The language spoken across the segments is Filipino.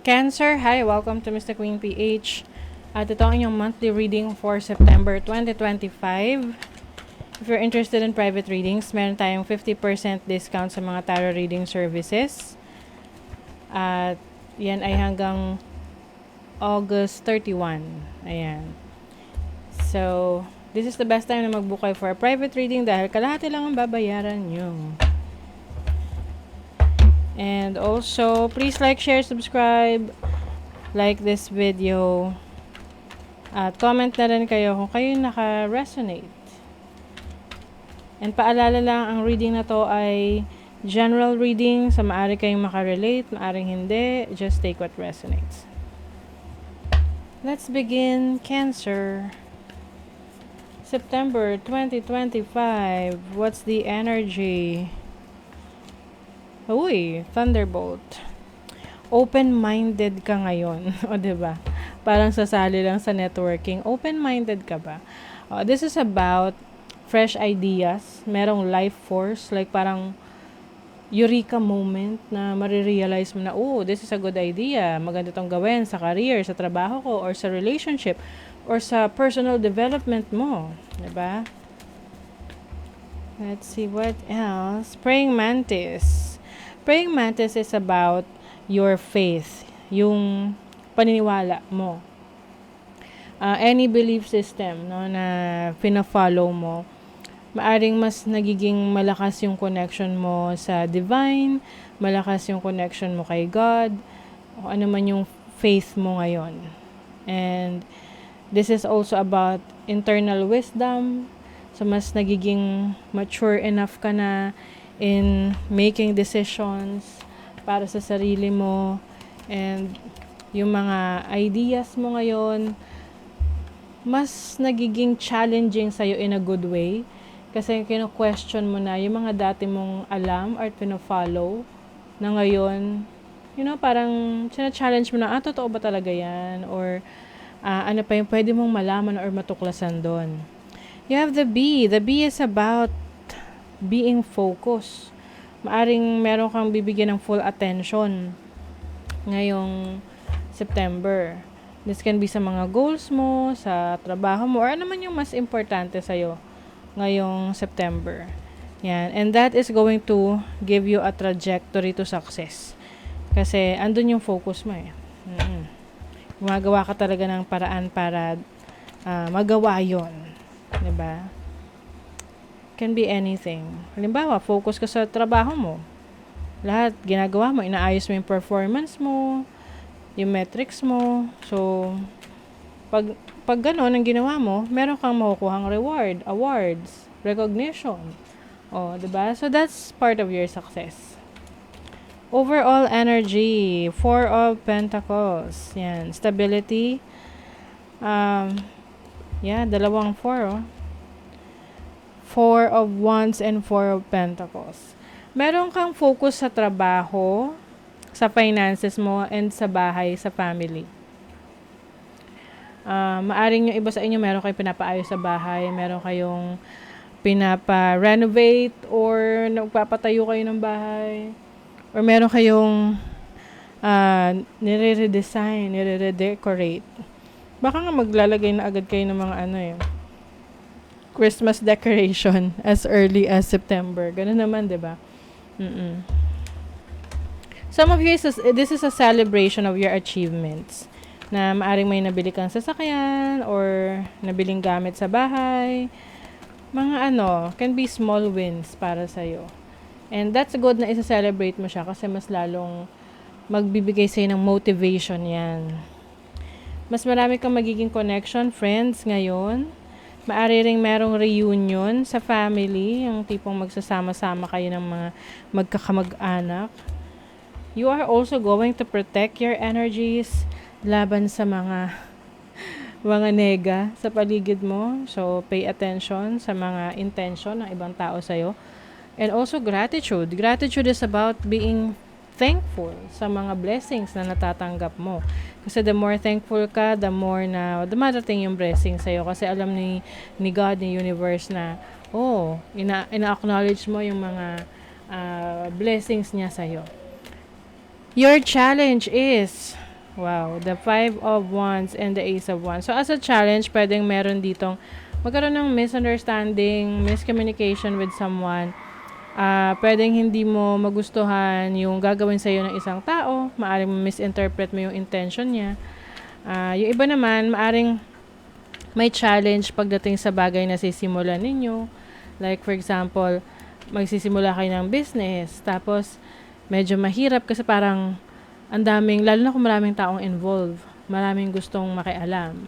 Cancer, hi! Welcome to Mr. Queen PH. At ito ang inyong monthly reading for September 2025. If you're interested in private readings, meron tayong 50% discount sa mga tarot reading services. At yan ay hanggang August 31. Ayan. So, this is the best time na mag-book kayo for a private reading dahil kalahati lang ang babayaran nyo. And also, please like, share, subscribe, like this video. At comment na rin kayo kung kayo naka-resonate. And paalala lang, ang reading na to ay general reading. So, maaari kayong makarelate, maaring hindi. Just take what resonates. Let's begin, Cancer. September 2025. What's the energy? Uy, Thunderbolt. Open-minded ka ngayon. O, diba? Parang sasali lang sa networking. Open-minded ka ba? This is about fresh ideas. Merong life force. Like parang eureka moment na marirealize mo na, oh, this is a good idea. Maganda tong gawin sa career, sa trabaho ko, or sa relationship, or sa personal development mo. Diba? Let's see what else. Praying Mantis. Praying Mantis is about your faith, yung paniniwala mo. Any belief system no, na pina-follow mo, maaring mas nagiging malakas yung connection mo sa divine, malakas yung connection mo kay God, o ano man yung faith mo ngayon. And this is also about internal wisdom. So, mas nagiging mature enough ka na in making decisions para sa sarili mo, and yung mga ideas mo ngayon mas nagiging challenging sa'yo in a good way kasi kino-question mo na yung mga dati mong alam or pino-follow na ngayon, you know, parang sina-challenge mo na, totoo ba talaga yan? Or ano pa yung pwede mong malaman or matuklasan doon. You have the B. The B is about being focused. Maaring meron kang bibigyan ng full attention ngayong September. This can be sa mga goals mo, sa trabaho mo, or ano man yung mas importante sa'yo ngayong September. Yan. And that is going to give you a trajectory to success. Kasi andun yung focus mo eh. Gumagawa ka talaga ng paraan para magawa yun. Diba? Can be anything. Halimbawa, focus ka sa trabaho mo. Lahat, ginagawa mo, inaayos mo yung performance mo, yung metrics mo. So, pag gano'n ang ginawa mo, meron kang makukuhang reward, awards, recognition. Diba? So, that's part of your success. Overall energy, 4 of Pentacles. Yan, stability. Dalawang 4, 4 of Wands and 4 of Pentacles. Meron kang focus sa trabaho, sa finances mo, and sa bahay, sa family. Maaring yung iba sa inyo, meron kayong pinapaayos sa bahay, meron kayong pinapa-renovate, or nagpapatayo kayo ng bahay, or meron kayong nire-redesign, nire-redecorate. Baka nga maglalagay na agad kayo ng mga Christmas decoration as early as September. Ganun naman, diba? Some of you, this is a celebration of your achievements. Na maaring may nabili kang sasakyan or nabiling gamit sa bahay. Mga can be small wins para sa'yo. And that's good na isa-celebrate mo siya kasi mas lalong magbibigay sa'yo ng motivation yan. Mas marami kang magiging connection, friends, ngayon. Maari ring merong reunion sa family, yung tipong magsasama-sama kayo ng mga magkakamag-anak. You are also going to protect your energies laban sa mga nega sa paligid mo. So, pay attention sa mga intention ng ibang tao sa'yo. And also gratitude. Gratitude is about being thankful sa mga blessings na natatanggap mo. Kasi the more thankful ka, the more na dumadating yung blessing sa'yo. Kasi alam ni God, ni universe na, ina-acknowledge mo yung mga blessings niya sa'yo. Your challenge is Wow, the Five of Wands and the Ace of Wands. So, as a challenge, pwedeng meron ditong magkaroon ng misunderstanding, miscommunication with someone. Pwedeng hindi mo magustuhan yung gagawin sa'yo ng isang tao. Maaring misinterpret mo yung intention niya. Yung iba naman, maaring may challenge pagdating sa bagay na sisimulan ninyo. Like, for example, magsisimula kayo ng business. Tapos, medyo mahirap kasi parang ang daming, lalo na kung maraming taong involved. Maraming gustong makialam.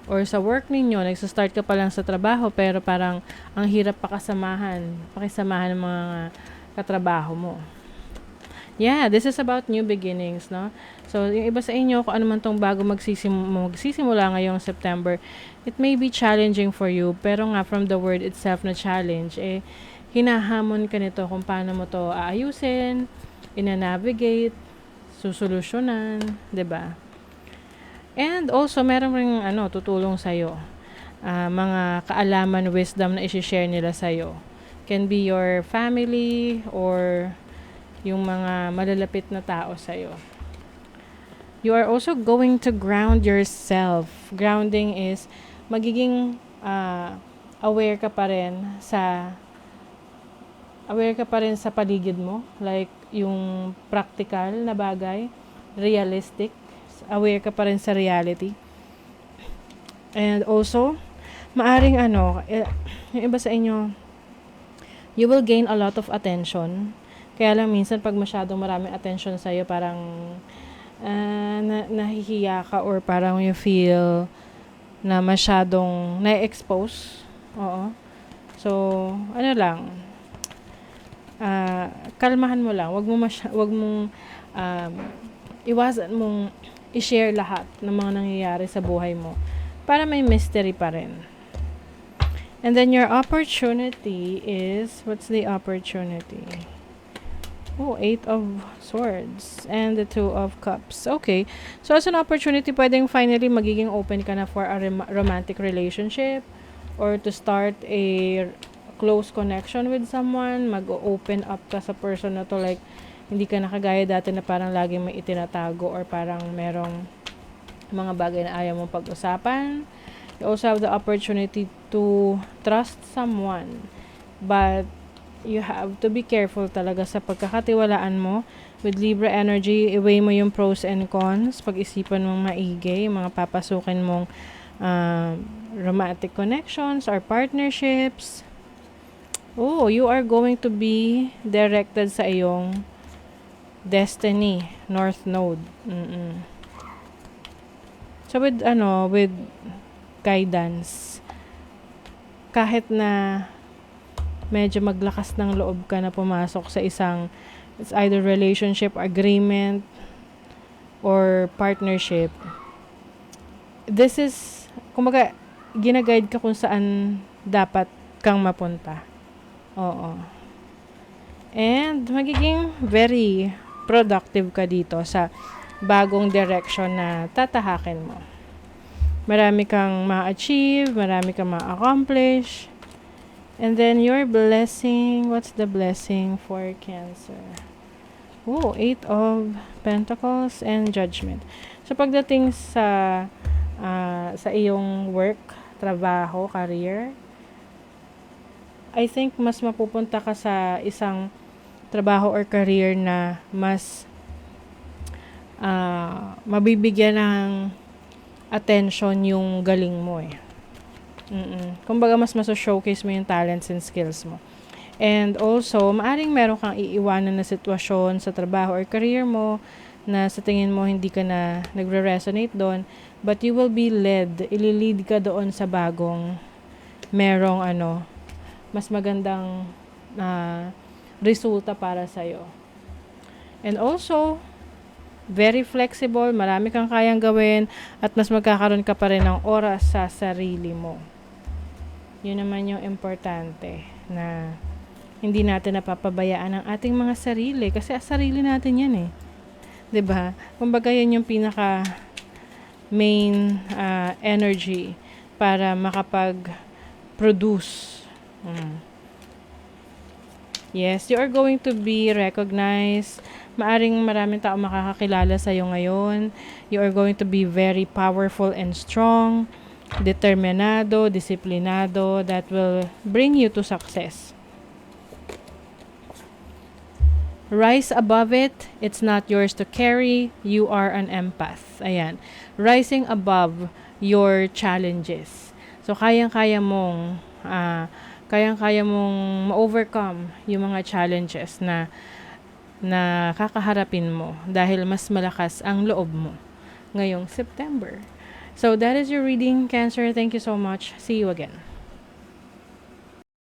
Or sa work ninyo, nagsastart ka pa lang sa trabaho, pero parang ang hirap pakisamahan ng mga katrabaho mo. Yeah, this is about new beginnings, no? So, yung iba sa inyo, kung ano man tong bago magsisimula ngayong September, it may be challenging for you, pero nga from the word itself na challenge, hinahamon ka nito kung paano mo to aayusin, ina-navigate, susolusyonan, 'di ba? And also, meron ring tutulong sa'yo. Mga kaalaman, wisdom na isi-share nila sa'yo. Can be your family or yung mga malalapit na tao sa'yo. You are also going to ground yourself. Grounding is magiging aware ka pa rin sa paligid mo. Like, yung practical na bagay, realistic. Aware ka pa rin sa reality. And also, maaring yung iba sa inyo, you will gain a lot of attention. Kaya lang minsan pag masyadong maraming attention sa'yo, parang nahihiya ka or parang you feel na masyadong na-expose. Oo. So, kalmahan mo lang. Wag mong iwasan mong i-share lahat ng mga nangyayari sa buhay mo para may mystery pa rin. And then your opportunity is, what's the opportunity? Oh, 8 of Swords and the 2 of Cups. Okay. So, as an opportunity, pwedeng finally magiging open ka na for a romantic relationship or to start a close connection with someone. Mag-open up ka sa person na to, like, hindi ka nakagaya dati na parang lagi may itinatago or parang merong mga bagay na ayaw mong pag-usapan. You also have the opportunity to trust someone. But you have to be careful talaga sa pagkakatiwalaan mo. With Libra energy, i-weigh mo yung pros and cons. Pag-isipan mong maigi, yung mga papasukin mong romantic connections or partnerships. Oh, you are going to be directed sa iyong destiny, North Node. So with guidance, kahit na medyo maglakas ng loob ka na pumasok sa isang, it's either relationship, agreement, or partnership, this is, kumbaga, ginaguide ka kung saan dapat kang mapunta. Oo. And magiging very productive ka dito sa bagong direction na tatahakin mo. Marami kang ma-achieve, marami kang ma-accomplish. And then your blessing, what's the blessing for Cancer? Oh, 8 of Pentacles and Judgment. So pagdating sa iyong work, trabaho, career, I think mas mapupunta ka sa isang trabaho or career na mas mabibigyan ng attention yung galing mo eh. Kumbaga mas showcase mo yung talents and skills mo. And also, maaring meron kang iiwanan na sitwasyon sa trabaho or career mo na sa tingin mo hindi ka na nagre-resonate doon, but you will be led, ililid ka doon sa bagong merong mas magandang resulta para sa'yo. And also, very flexible, marami kang kayang gawin, at mas magkakaroon ka pa rin ng oras sa sarili mo. Yun naman yung importante, na hindi natin napapabayaan ang ating mga sarili, kasi sarili natin yan eh. 'Di ba? Kumbaga yan yung pinaka main energy para makapag-produce. Yes, you are going to be recognized. Maaring maraming tao makakakilala sa'yo ngayon. You are going to be very powerful and strong, determinado, disiplinado, that will bring you to success. Rise above it. It's not yours to carry. You are an empath. Ayan. Rising above your challenges. So, kayang-kaya mong ma-overcome yung mga challenges na kakaharapin mo dahil mas malakas ang loob mo ngayong September. So, that is your reading, Cancer. Thank you so much. See you again.